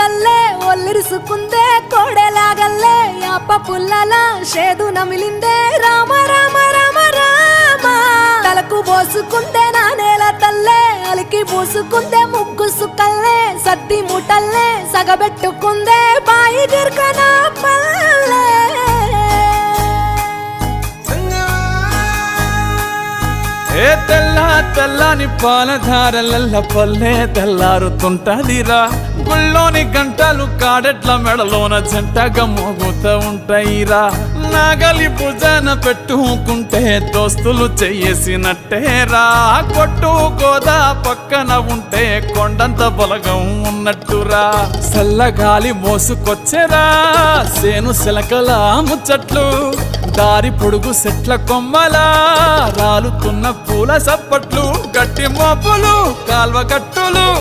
తల్లే ఒల్లిరుసుకుందే కోడెలాగల్లే యాప పుల్లల షేదు నమిలిందే రామ రామ రామ రామ తలకు పోసుకుందే నా నేల తల్లే అలికి పూసుకుందే ముగ్గు సుక్కల్లే సద్ది ముటల్లే సగబెట్టుకుందే బాయి గిర్కనా పల్లె ఏ తెల్ల తెల్లని పాలధారలల్ల పల్లె తెల్లారుతుంటదిరా గుళ్ళోని గంటలు కాడెట్ల మెడలోన జంటగా మోగుతూ ఉంటాయిరా నాగలి భుజన పెట్టుకుంటే దోస్తులు చెయ్యేసినట్టేరా కొట్టు గోదా పక్కన ఉంటే కొండంత బలగం ఉన్నట్టురా చల్లగాలి మోసుకొచ్చెరా సేను సిలకల ముచ్చట్లు దారి పొడుగు సెట్ల కొమ్మలా రాలుతున్న పూల సప్పట్లు గట్టి మోపులు కాల్వ గట్టులు